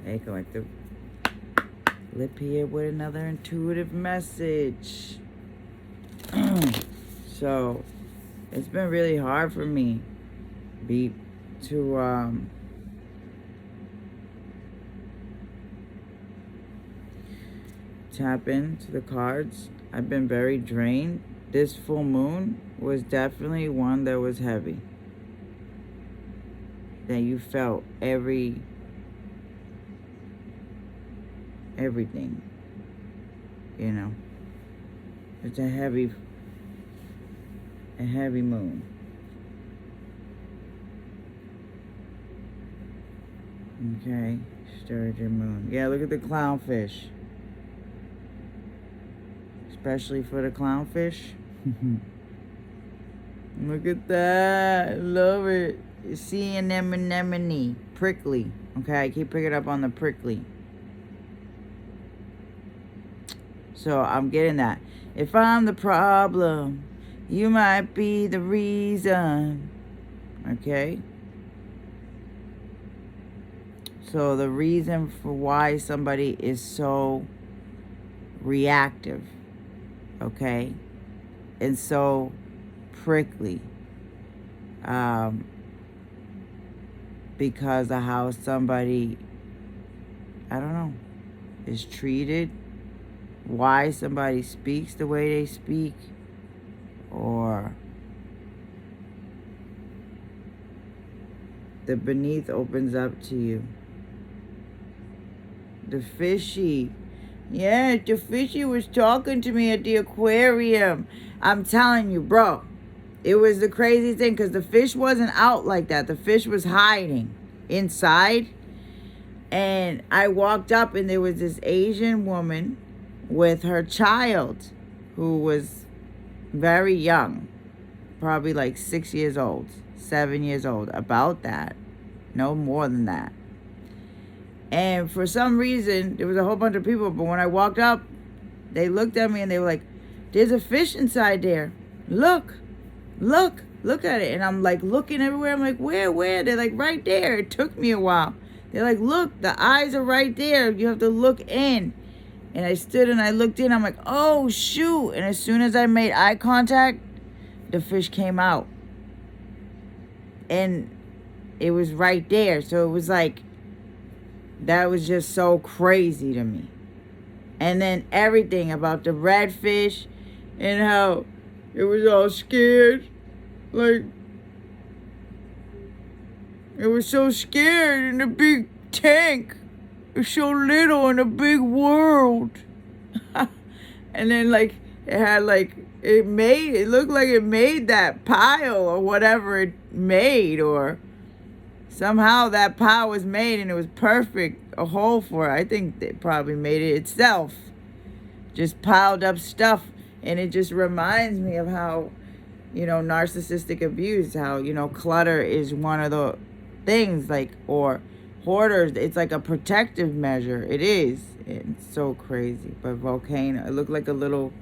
They're going to lip here with another intuitive message. So, it's been really hard for me to tap into the cards. I've been very drained. This full moon was definitely one that was heavy. That you felt everything. You know. It's a heavy moon. Okay. Sturgeon moon. Yeah, look at the clownfish. Especially for the clownfish. Look at that. I love it. Sea anemone. Prickly. Okay, I keep picking up on the prickly. So I'm getting that. If I'm the problem, you might be the reason. Okay? So the reason for why somebody is so reactive, okay, and so prickly, because of how somebody, I don't know, is treated, why somebody speaks the way they speak, or the beneath opens up to you. The fishy. Yeah, the fishy was talking to me at the aquarium. I'm telling you, bro. It was the crazy thing because the fish wasn't out like that. The fish was hiding inside. And I walked up and there was this Asian woman with her child who was very young. Probably like 6 years old, 7 years old. About that. No more than that. And for some reason, there was a whole bunch of people. But when I walked up, they looked at me and they were like, there's a fish inside there. Look at it. And I'm like looking everywhere. I'm like, where? They're like, right there. It took me a while. They're like, look, the eyes are right there. You have to look in. And I stood and I looked in. I'm like, oh, shoot. And as soon as I made eye contact, the fish came out. And it was right there. So it was like, that was just so crazy to me. And then everything about the redfish and how it was all scared. Like, it was so scared in a big tank. It was so little in a big world. And then, like, it had, like, it looked like it made that pile or whatever it made, or somehow that pile was made and it was perfect, a hole for it. I think it probably made it itself. Just piled up stuff. And it just reminds me of how, narcissistic abuse, how, clutter is one of the things, like, or hoarders, it's like a protective measure. It is. It's so crazy. But volcano, it looked like a little,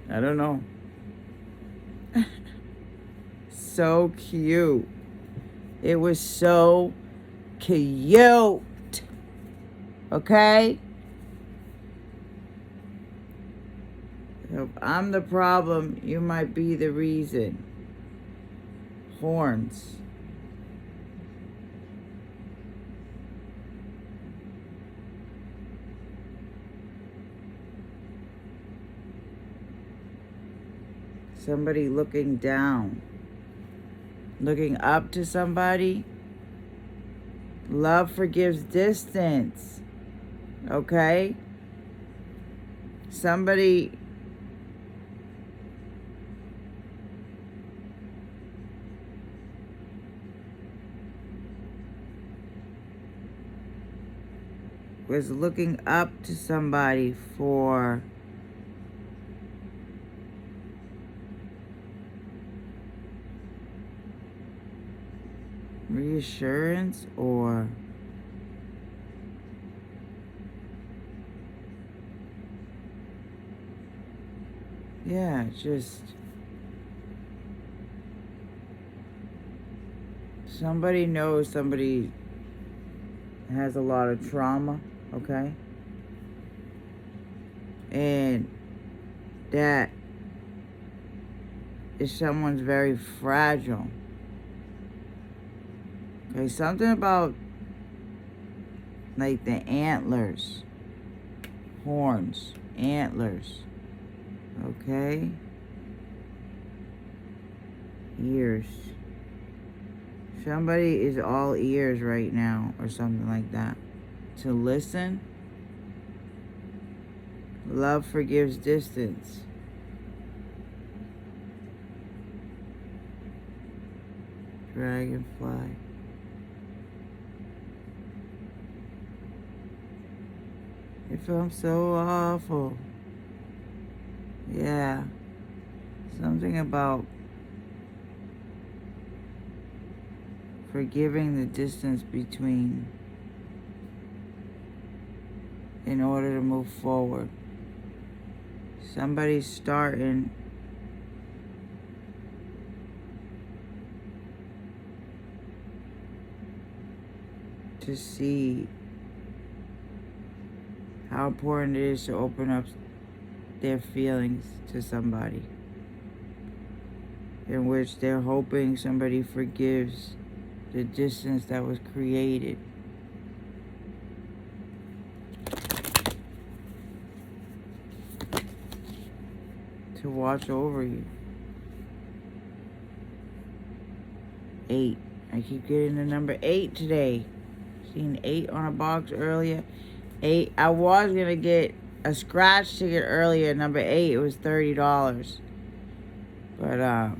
I don't know. So cute. It was so cute. Okay? If I'm the problem, you might be the reason. Horns. Somebody looking down. Looking up to somebody. Love forgives distance. Okay? Somebody was looking up to somebody for reassurance, or just somebody knows somebody has a lot of trauma, okay? And that is someone's very fragile. Okay, something about like the antlers, horns, antlers, okay? Ears. Somebody is all ears right now or something like that. To listen. Love forgives distance. Dragonfly. It felt so awful. Yeah. Something about forgiving the distance between in order to move forward. Somebody's starting to see how important it is to open up their feelings to somebody, in which they're hoping somebody forgives the distance that was created. To watch over you. 8. I keep getting the number 8 today. Seen 8 on a box earlier. 8. I was gonna get a scratch ticket earlier. Number 8. It was $30. But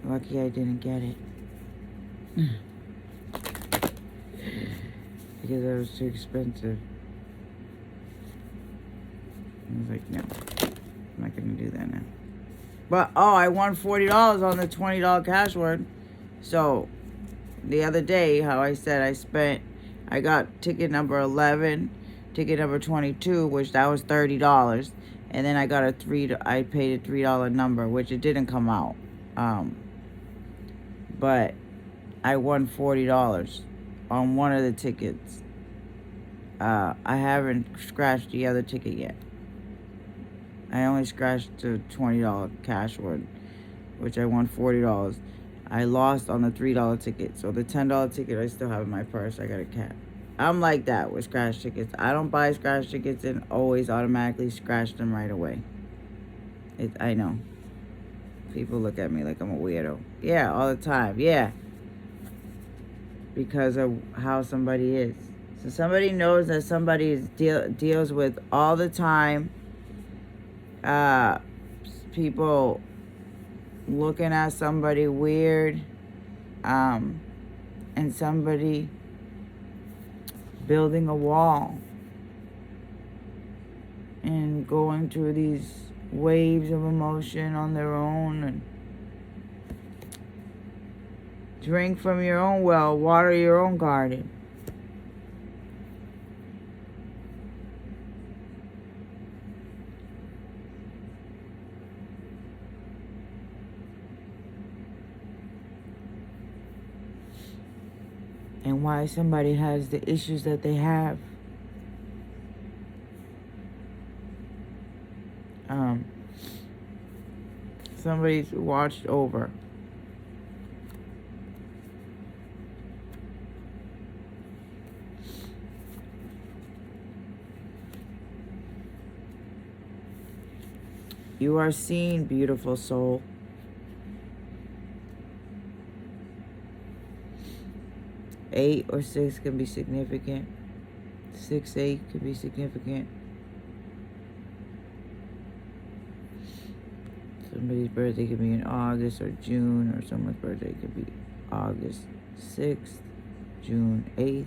lucky I didn't get it. Because it was too expensive. I was like, no, I'm not gonna do that now. But I won $40 on the $20 cash word. So the other day, how I said I got ticket number 11, ticket number 22, which that was $30, and then I got I paid a $3 number, which it didn't come out. But I won $40 on one of the tickets. I haven't scratched the other ticket yet. I only scratched the $20 cash word, which I won $40. I lost on the $3 ticket. So the $10 ticket I still have in my purse. I got a cat. I'm like that with scratch tickets. I don't buy scratch tickets and always automatically scratch them right away. I know. People look at me like I'm a weirdo. Yeah, all the time. Yeah. Because of how somebody is. So somebody knows that somebody deals with all the time. People looking at somebody weird, and somebody building a wall and going through these waves of emotion on their own. And drink from your own well, water your own garden. And why somebody has the issues that they have. Somebody's watched over. You are seen, beautiful soul. Eight or 6 can be significant. 6-8 could be significant. Somebody's birthday could be in August or June, or someone's birthday could be August 6th, June 8th.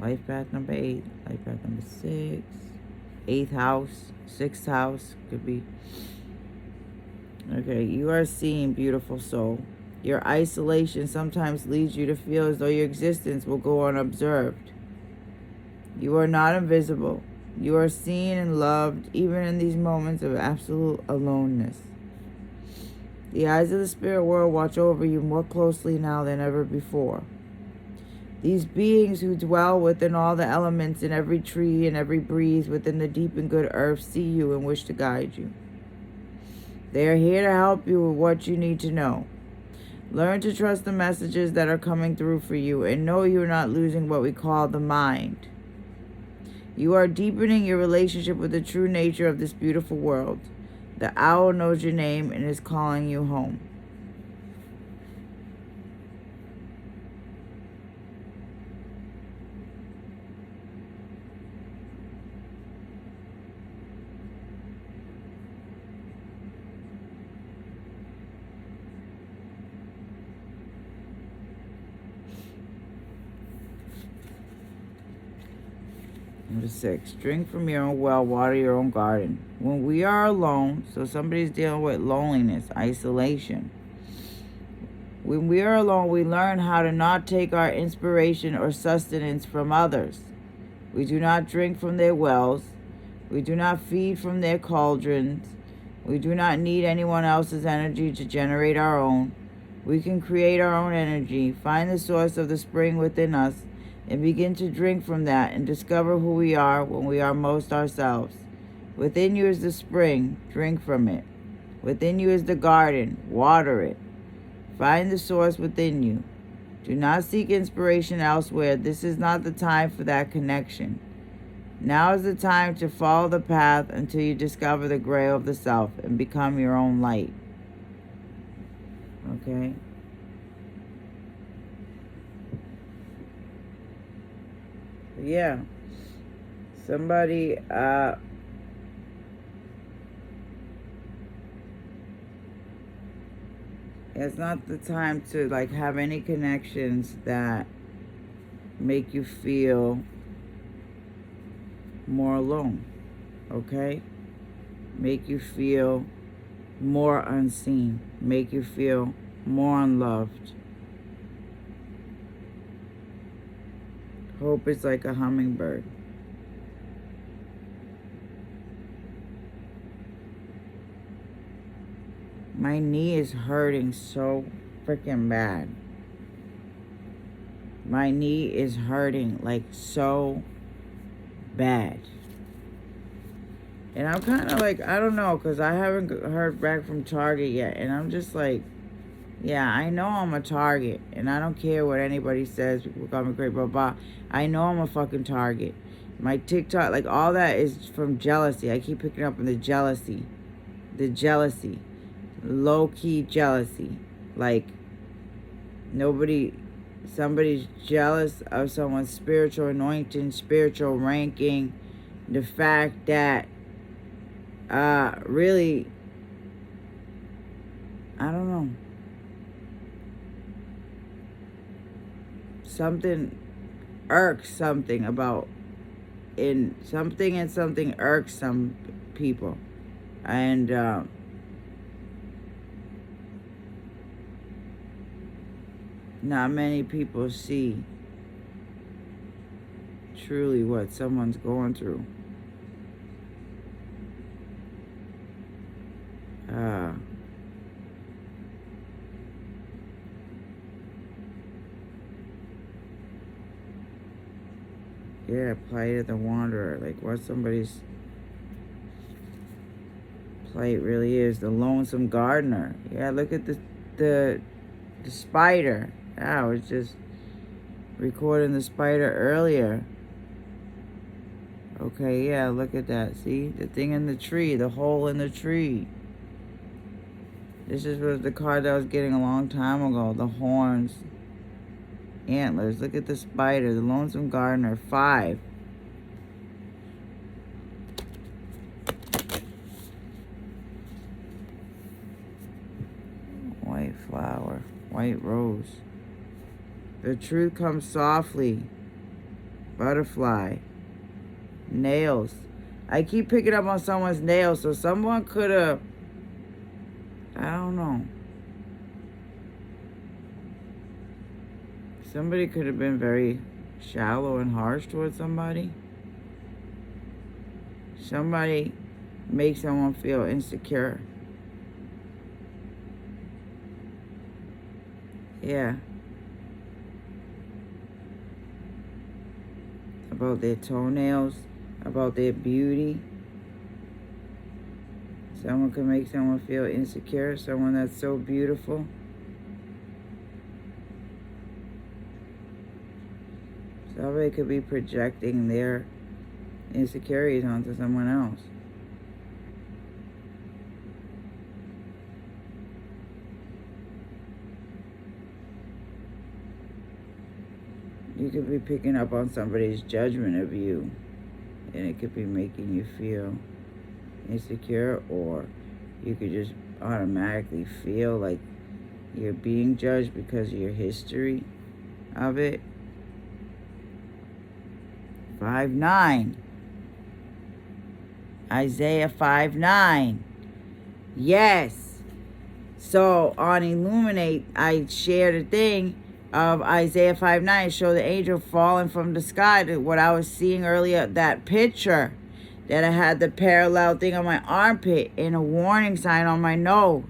Life path number 8, life path number 6. 8th house, 6th house could be. Okay, you are seen, beautiful soul. Your isolation sometimes leads you to feel as though your existence will go unobserved. You are not invisible. You are seen and loved even in these moments of absolute aloneness. The eyes of the spirit world watch over you more closely now than ever before. These beings who dwell within all the elements, in every tree and every breeze, within the deep and good earth, see you and wish to guide you. They are here to help you with what you need to know. Learn to trust the messages that are coming through for you and know you're not losing what we call the mind. You are deepening your relationship with the true nature of this beautiful world. The owl knows your name and is calling you home. Number 6, drink from your own well, water your own garden. When we are alone, so somebody's dealing with loneliness, isolation. When we are alone, we learn how to not take our inspiration or sustenance from others. We do not drink from their wells. We do not feed from their cauldrons. We do not need anyone else's energy to generate our own. We can create our own energy, find the source of the spring within us, and begin to drink from that and discover who we are when we are most ourselves. Within you is the spring, drink from it. Within you is the garden, water it. Find the source within you. Do not seek inspiration elsewhere. This is not the time for that connection. Now is the time to follow the path until you discover the grail of the self and become your own light. Okay? Yeah. Somebody, it's not the time to like have any connections that make you feel more alone, okay? Make you feel more unseen, make you feel more unloved. Hope is like a hummingbird. My knee is hurting so freaking bad. My knee is hurting like so bad. And I'm kind of like, I don't know, because I haven't heard back from Target yet. And I'm just like, yeah, I know I'm a target. And I don't care what anybody says. People call me great, blah, blah. I know I'm a fucking target. My TikTok, like all that is from jealousy. I keep picking up on the jealousy. The jealousy. Low-key jealousy. Like, somebody's jealous of someone's spiritual anointing, spiritual ranking. The fact that, really, I don't know. Something irks something about, something irks some people. And, not many people see truly what someone's going through. Yeah, plight of the wanderer. Like what somebody's plight really is. The lonesome gardener. Yeah, look at the spider. I was just recording the spider earlier. Okay, yeah, look at that. See? The thing in the tree, the hole in the tree. This was the card that I was getting a long time ago. The horns. Antlers. Look at the spider. The lonesome gardener. 5. White flower. White rose. The truth comes softly. Butterfly. Nails. I keep picking up on someone's nails, so someone could have, I don't know. Somebody could have been very shallow and harsh towards somebody. Somebody makes someone feel insecure. Yeah. About their toenails, about their beauty. Someone can make someone feel insecure, someone that's so beautiful. Somebody could be projecting their insecurities onto someone else. You could be picking up on somebody's judgment of you, and it could be making you feel insecure, or you could just automatically feel like you're being judged because of your history of it. 5:9. Isaiah 5:9. Yes. So on Illuminate, I shared a thing of Isaiah 5:9. Show the angel falling from the sky. To what I was seeing earlier, that picture that I had the parallel thing on my armpit and a warning sign on my nose.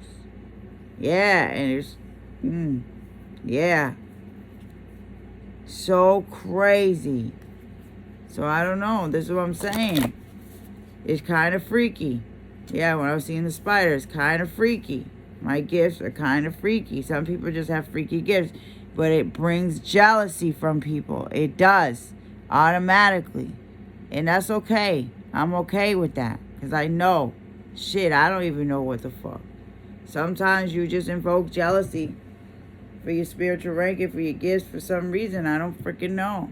Yeah, and it's, yeah. So crazy. So I don't know. This is what I'm saying. It's kind of freaky. Yeah, when I was seeing the spider, it's kind of freaky. My gifts are kind of freaky. Some people just have freaky gifts. But it brings jealousy from people. It does. Automatically. And that's okay. I'm okay with that. Because I know. Shit, I don't even know what the fuck. Sometimes you just invoke jealousy for your spiritual ranking, for your gifts, for some reason. I don't freaking know.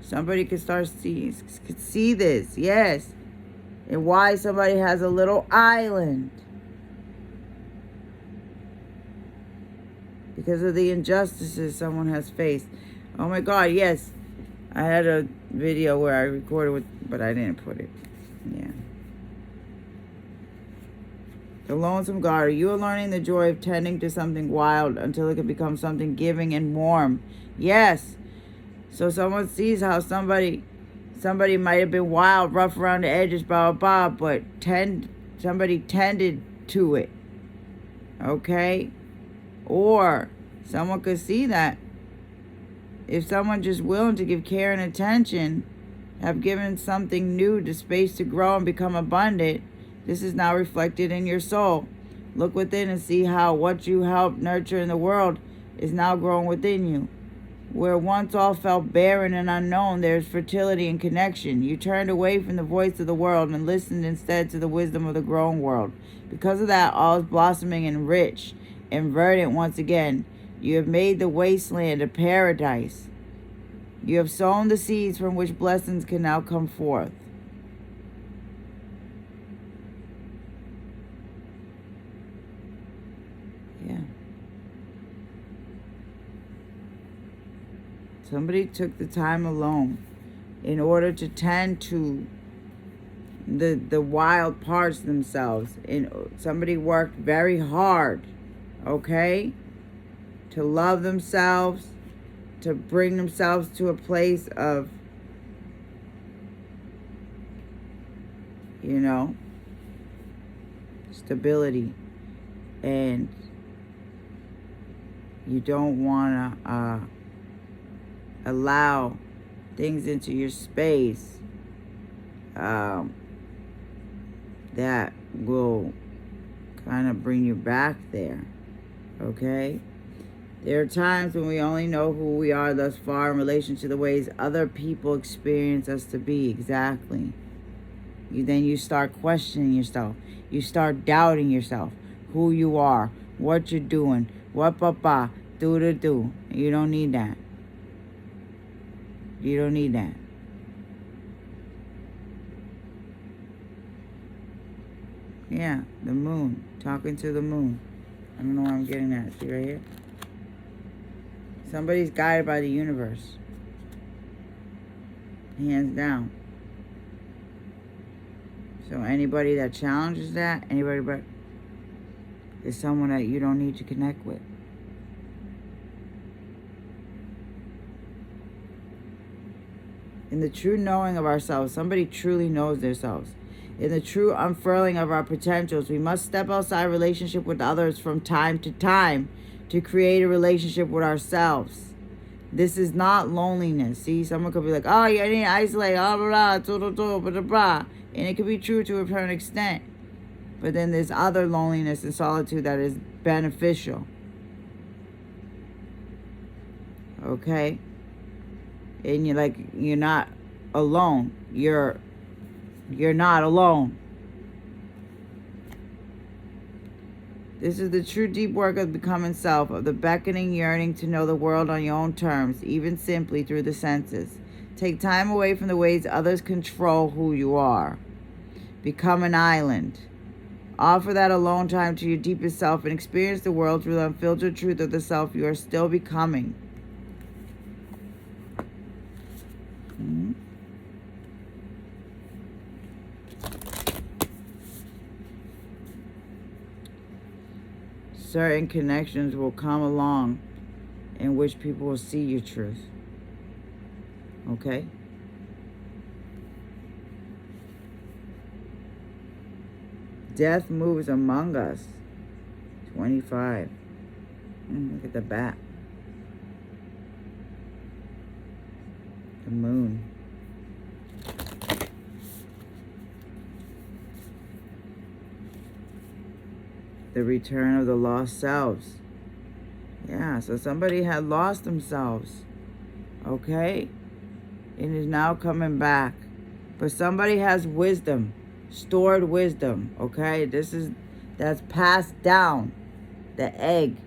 Somebody could see this, yes. And why somebody has a little island. Because of the injustices someone has faced. Oh my God, yes. I had a video where I recorded with, but I didn't put it. Yeah. The lonesome garter. You are learning the joy of tending to something wild until it can become something giving and warm. Yes. So someone sees how somebody might have been wild, rough around the edges, blah, blah, blah, but somebody tended to it. Okay? Or someone could see that if someone just willing to give care and attention, have given something new the space to grow and become abundant, this is now reflected in your soul. Look within and see how what you helped nurture in the world is now growing within you. Where once all felt barren and unknown, there is fertility and connection. You turned away from the voice of the world and listened instead to the wisdom of the growing world. Because of that, all is blossoming and rich and verdant once again. You have made the wasteland a paradise. You have sown the seeds from which blessings can now come forth. Yeah. Somebody took the time alone in order to tend to the wild parts themselves. And somebody worked very hard, okay, to love themselves, to bring themselves to a place of, stability. And you don't want to allow things into your space that will kind of bring you back there, okay? There are times when we only know who we are thus far in relation to the ways other people experience us to be. Exactly. Then you start questioning yourself. You start doubting yourself, who you are, what you're doing, what do. You don't need that. You don't need that. Yeah, the moon. Talking to the moon. I don't know where I'm getting at. See right here? Somebody's guided by the universe. Hands down. So anybody that challenges that, anybody but is someone that you don't need to connect with. In the true knowing of ourselves, somebody truly knows themselves. In the true unfurling of our potentials, we must step outside relationship with others from time to time to create a relationship with ourselves. This is not loneliness. See, someone could be like, oh, you need to isolate, blah, blah, blah, blah, blah. And it could be true to a certain extent. But then there's other loneliness and solitude that is beneficial. Okay? And you're not alone. You're not alone. This is the true deep work of becoming self, of the beckoning yearning to know the world on your own terms, even simply through the senses. Take time away from the ways others control who you are. Become an island. Offer that alone time to your deepest self and experience the world through the unfiltered truth of the self you are still becoming. Certain connections will come along in which people will see your truth. Okay? Death moves among us. 25. Look at the bat. The moon. The return of the lost selves. Yeah, so somebody had lost themselves. Okay? And is now coming back. But somebody has wisdom. Stored wisdom. Okay? That's passed down. The egg.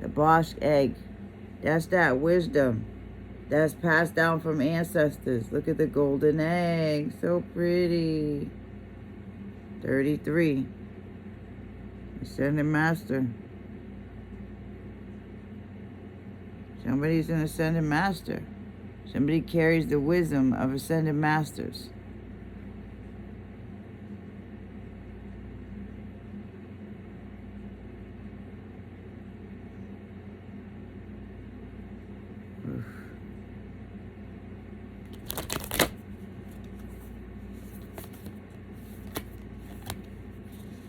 The Bosch egg. That's that wisdom. That's passed down from ancestors. Look at the golden egg. So pretty. 33. Ascended Master. Somebody's an Ascended Master. Somebody carries the wisdom of Ascended Masters.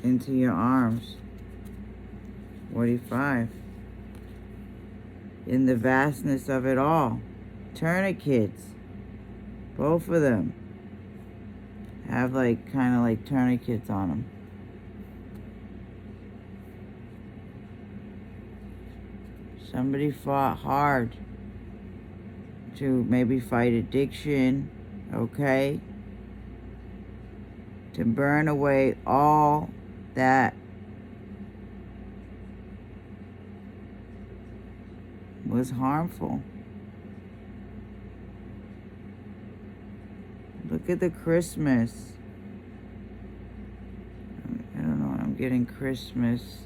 Into your arms. 45. In the vastness of it all. Tourniquets. Both of them have kind of like tourniquets on them. Somebody fought hard to maybe fight addiction, okay? To burn away all that was harmful. Look at the Christmas. I don't know, I'm getting Christmas.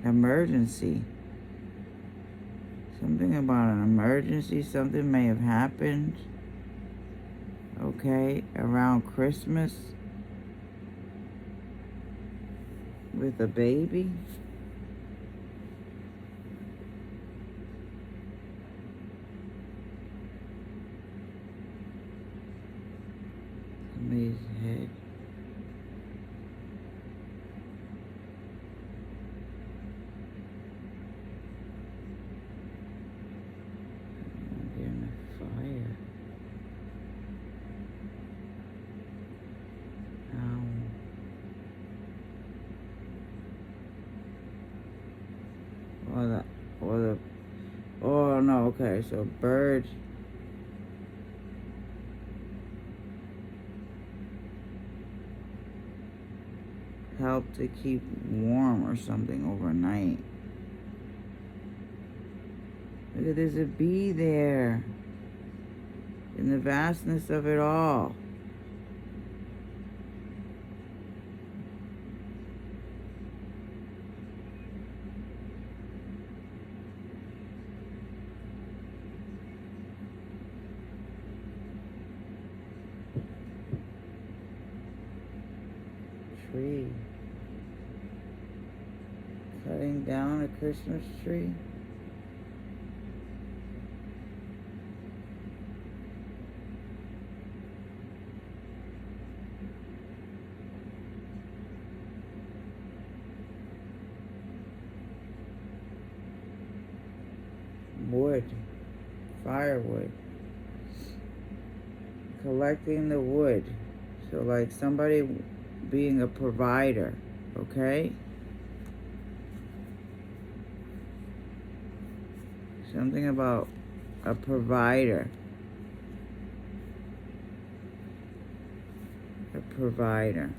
Emergency. Something about an emergency. Something may have happened. Okay, around Christmas. With a baby. Somebody's head. Getting a fire. Oh no, okay, so bird. Help to keep warm or something overnight. Look at, there's a bee there. In the vastness of it all. Tree. Cutting down a Christmas tree. wood, firewood. Collecting the wood. So like somebody being a provider, okay? Something about a provider. A provider.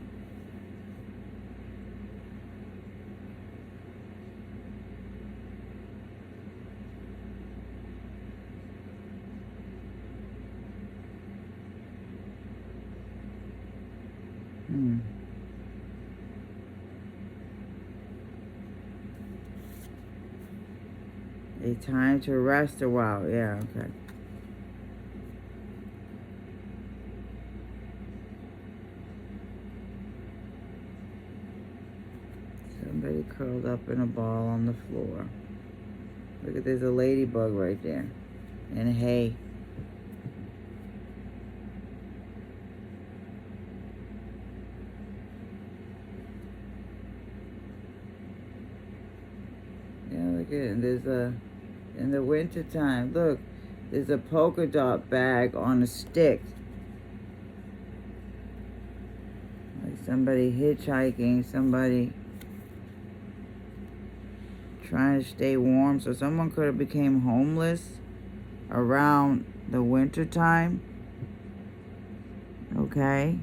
A time to rest a while. Yeah, okay. Somebody curled up in a ball on the floor. Look at, there's a ladybug right there. And hay. Yeah, look at it. There's a, in the winter time, look, there's a polka dot bag on a stick. Like somebody hitchhiking, somebody trying to stay warm. So someone could have became homeless around the winter time. Okay.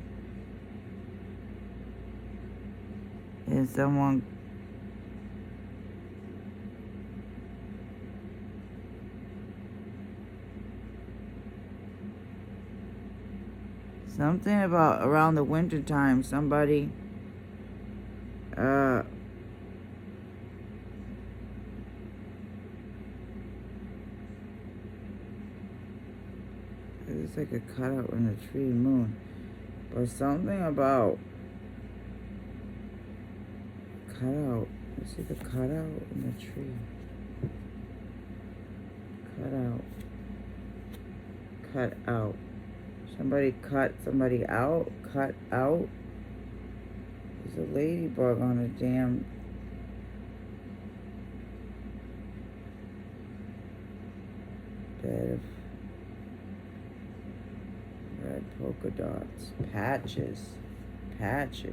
And something about around the winter time, somebody it's like a cutout in the tree moon, but something about cutout. You see the cutout in the tree? Cut out. Somebody cut somebody out. Cut out. There's a ladybug on a damn bed of red polka dots. Patches. Patch.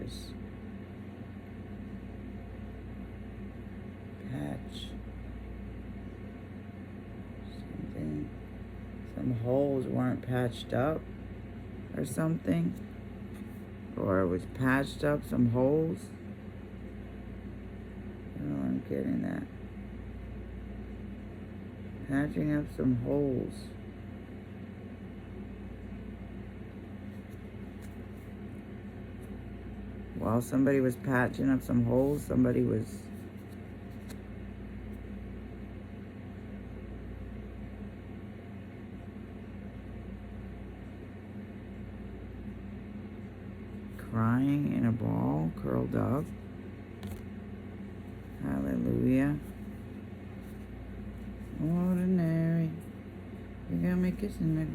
Something. Some holes weren't patched up or something. Or it was patched up, some holes. I don't know, I'm getting that. Patching up some holes. While somebody was patching up some holes, somebody was crying in a ball, curled up. Hallelujah. Ordinary. You got me kissing the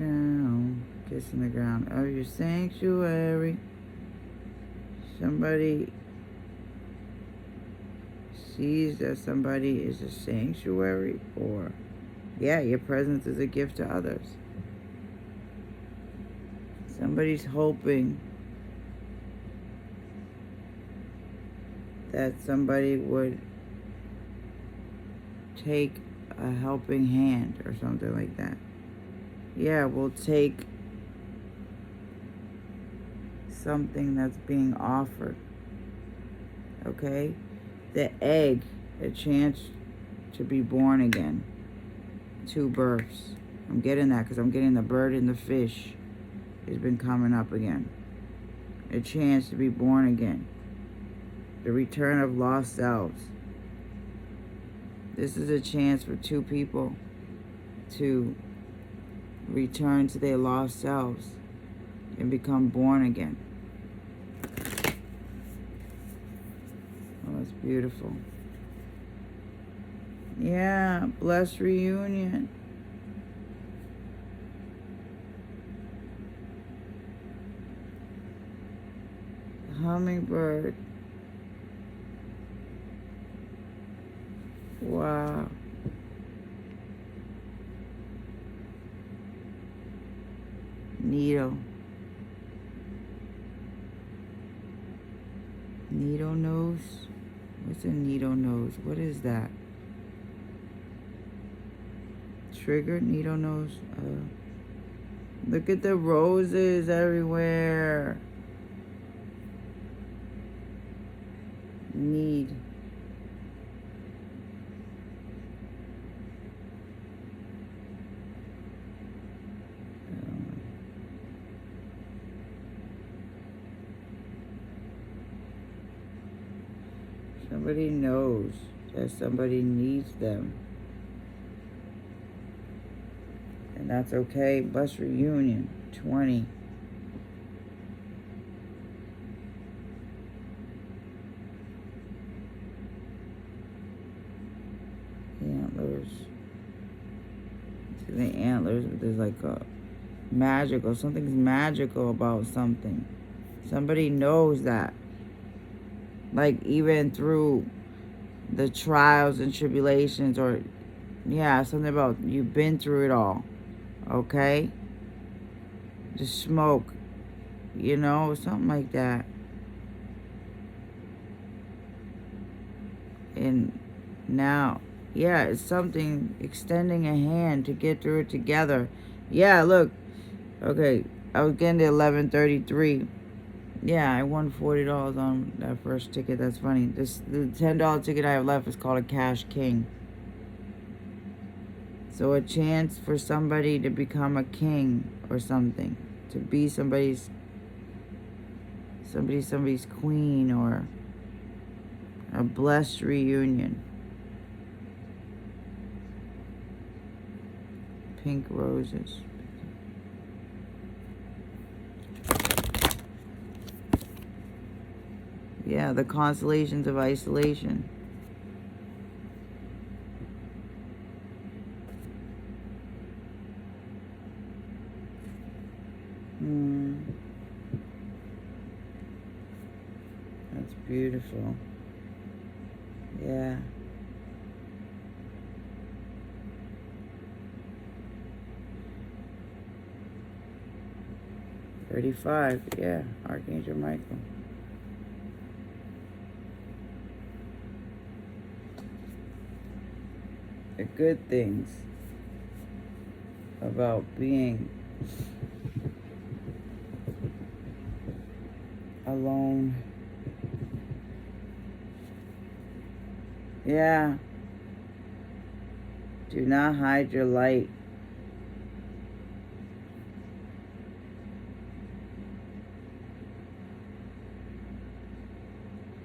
ground of your sanctuary. Somebody sees that somebody is a sanctuary, or yeah, your presence is a gift to others. Somebody's hoping that somebody would take a helping hand or something like that. Yeah, we'll take something that's being offered. Okay? The egg, a chance to be born again. 2 births. I'm getting that because I'm getting the bird and the fish has been coming up again. A chance to be born again. The return of lost selves. This is a chance for 2 people to return to their lost selves and become born again. Oh, that's beautiful. Yeah, blessed reunion. The hummingbird. Wow. Needle. Needle nose? What's a needle nose? What is that? Trigger needle nose? Look at the roses everywhere. Need. Somebody knows that somebody needs them. And that's okay. Bus reunion, 20. Antlers. See the antlers, but there's like a magical, something's magical about something. Somebody knows that. Like even through the trials and tribulations, or yeah, something about you've been through it all. Okay? The smoke, you know, something like that. And now, yeah, it's something extending a hand to get through it together. Yeah, look. Okay, I was getting to 11:33. Yeah, I won $40 on that first ticket. That's funny. The $10 ticket I have left is called a Cash King. So a chance for somebody to become a king or something, to be somebody's queen, or a blessed reunion. Pink roses. Yeah, the constellations of isolation. That's beautiful. Yeah. $35, yeah, Archangel Michael. The good things about being alone. Yeah. Do not hide your light.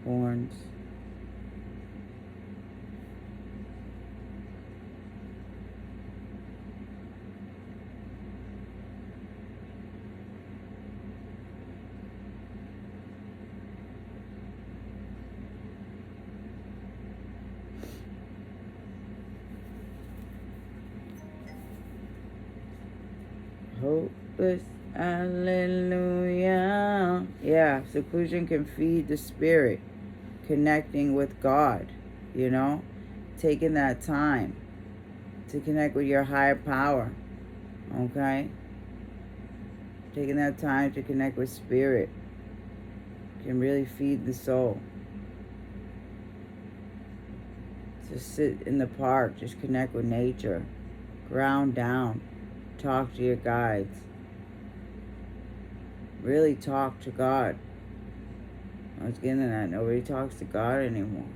Horns. Hopeless, hallelujah. Yeah, seclusion can feed the spirit, connecting with God, you know, taking that time to connect with your higher power, okay? Taking that time to connect with spirit can really feed the soul. Just sit in the park, just connect with nature, ground down. Talk to your guides. Really talk to God. I was getting that. Nobody talks to God anymore.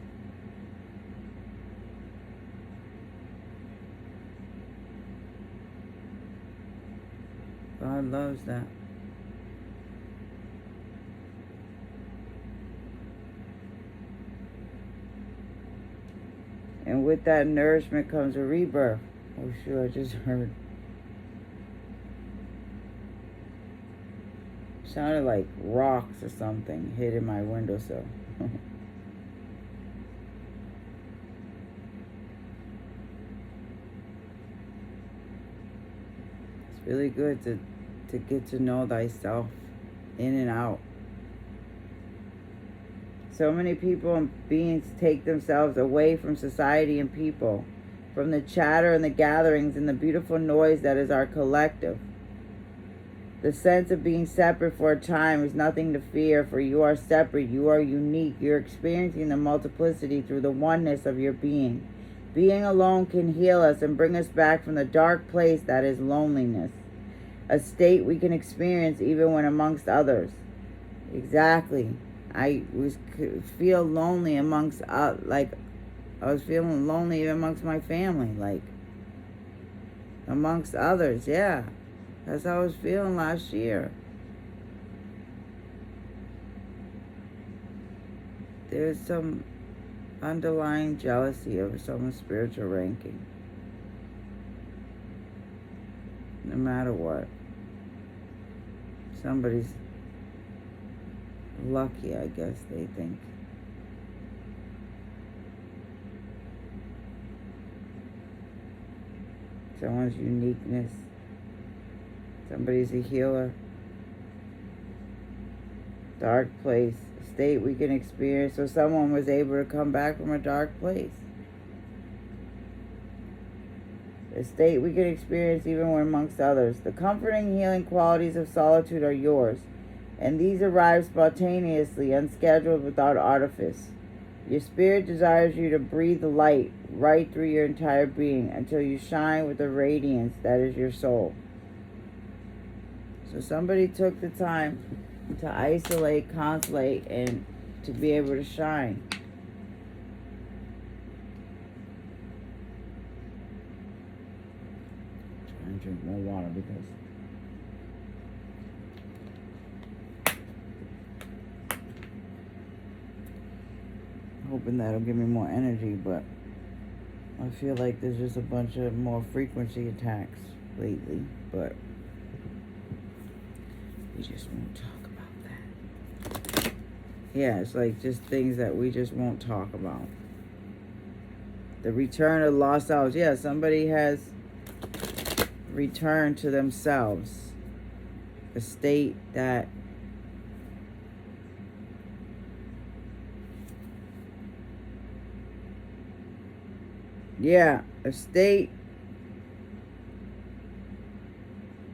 God loves that. And with that nourishment comes a rebirth. Oh, sure, I just heard. Sounded like rocks or something hit in my windowsill. It's really good to get to know thyself in and out. So many people and beings take themselves away from society and people, from the chatter and the gatherings and the beautiful noise that is our collective. The sense of being separate for a time is nothing to fear, for you are separate, you are unique, you're experiencing the multiplicity through the oneness of your being. Being alone can heal us and bring us back from the dark place that is loneliness, a state we can experience even when amongst others. Exactly. I feel lonely amongst, I was feeling lonely amongst my family, amongst others, yeah. That's how I was feeling last year. There's some underlying jealousy over someone's spiritual ranking. No matter what. Somebody's lucky, I guess they think. Someone's uniqueness. Somebody's a healer. Dark place, a state we can experience. So someone was able to come back from a dark place. A state we can experience even when amongst others. The comforting, healing qualities of solitude are yours, and these arrive spontaneously, unscheduled, without artifice. Your spirit desires you to breathe the light right through your entire being until you shine with the radiance that is your soul. So somebody took the time to isolate, consolate, and to be able to shine. Trying to drink more water because hoping that'll give me more energy, but I feel like there's just a bunch of more frequency attacks lately, but we just won't talk about that. Yeah, it's like just things that we just won't talk about. The return of lost selves. Yeah, somebody has returned to themselves. A state that a state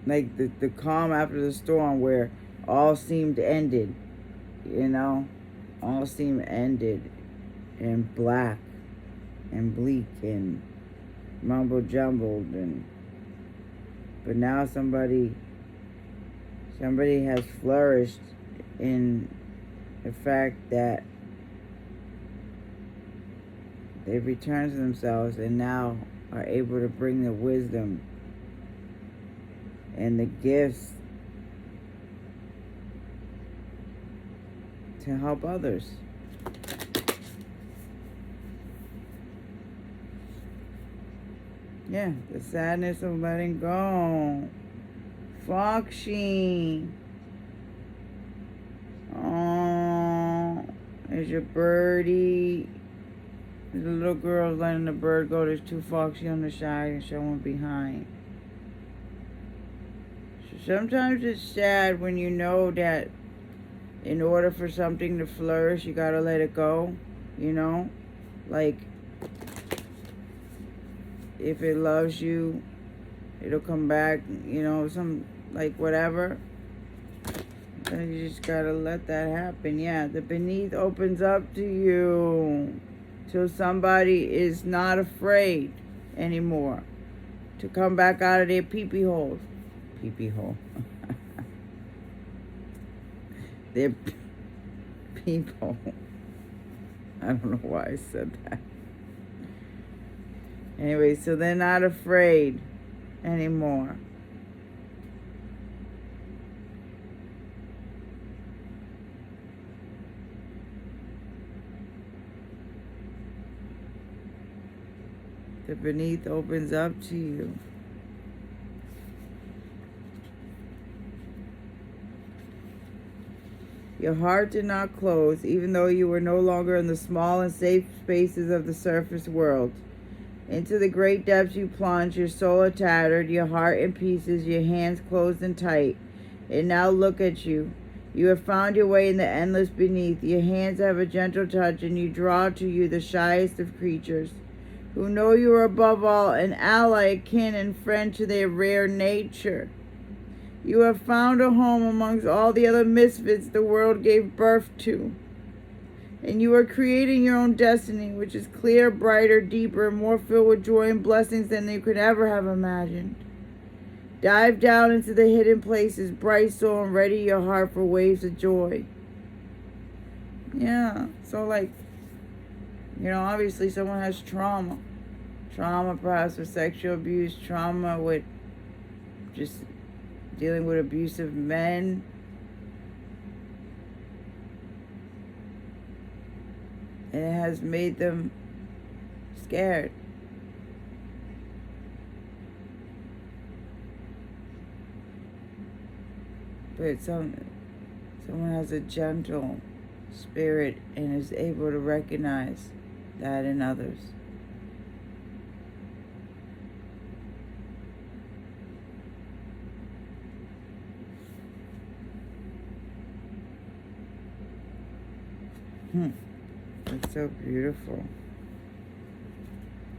like the calm after the storm where all seemed ended, all seemed ended and black and bleak and mumble jumbled, but now somebody has flourished in the fact that they've returned to themselves and now are able to bring the wisdom and the gifts to help others. Yeah, the sadness of letting go. Foxy. Oh, there's your birdie. The little girl's letting the bird go. There's two Foxy on the side and someone behind. So sometimes it's sad when you know that in order for something to flourish, you gotta let it go, Like, if it loves you, it'll come back, whatever. Then you just gotta let that happen. Yeah, the beneath opens up to you. So somebody is not afraid anymore to come back out of their pee-pee holes. Pee-pee hole. Their people. I don't know why I said that. Anyway, so they're not afraid anymore. The beneath opens up to you. Your heart did not close, even though you were no longer in the small and safe spaces of the surface world. Into the great depths you plunged, your soul tattered, your heart in pieces, your hands closed and tight. And now look at you. You have found your way in the endless beneath. Your hands have a gentle touch, and you draw to you the shyest of creatures, who know you are above all an ally, a kin, and friend to their rare nature. You have found a home amongst all the other misfits the world gave birth to. And you are creating your own destiny, which is clearer, brighter, deeper, and more filled with joy and blessings than you could ever have imagined. Dive down into the hidden places, bright soul, and ready your heart for waves of joy. Yeah, so like, obviously someone has trauma. Trauma perhaps with sexual abuse, trauma with just dealing with abusive men. And it has made them scared. But someone has a gentle spirit and is able to recognize that in others. It's so beautiful.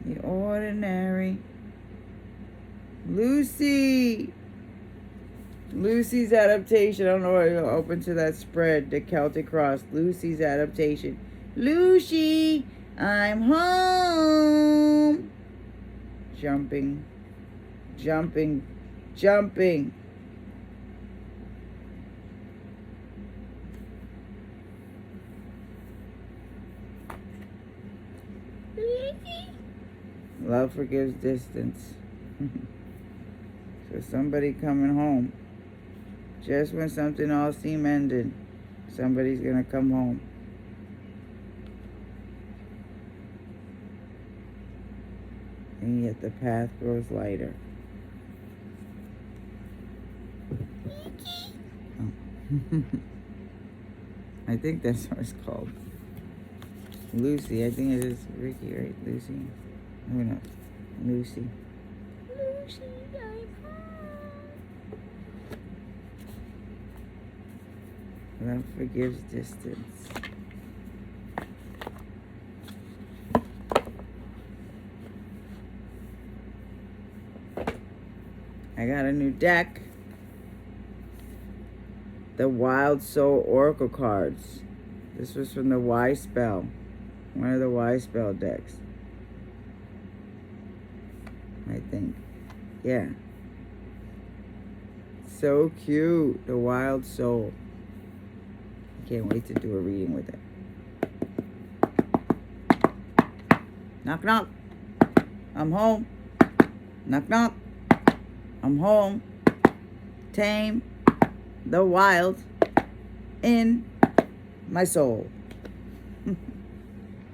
The ordinary. Lucy's adaptation. I don't know why you're open to that spread. The Celtic Cross. Lucy's adaptation. Lucy, I'm home. Jumping. Jumping. Jumping. Love forgives distance. So somebody coming home. Just when something all seemed ended, somebody's gonna come home. And yet the path grows lighter. Oh. I think that's what it's called. Lucy. I think it is Ricky, right? Lucy. Who knows? Lucy. Lucy, I'm home. Love forgives distance. I got a new deck. The Wild Soul Oracle cards. This was from the Y Spell. One of the Y Spell decks. I think. Yeah. So cute. The Wild Soul. I can't wait to do a reading with it. Knock, knock. I'm home. Knock, knock. I'm home. Tame the wild in my soul.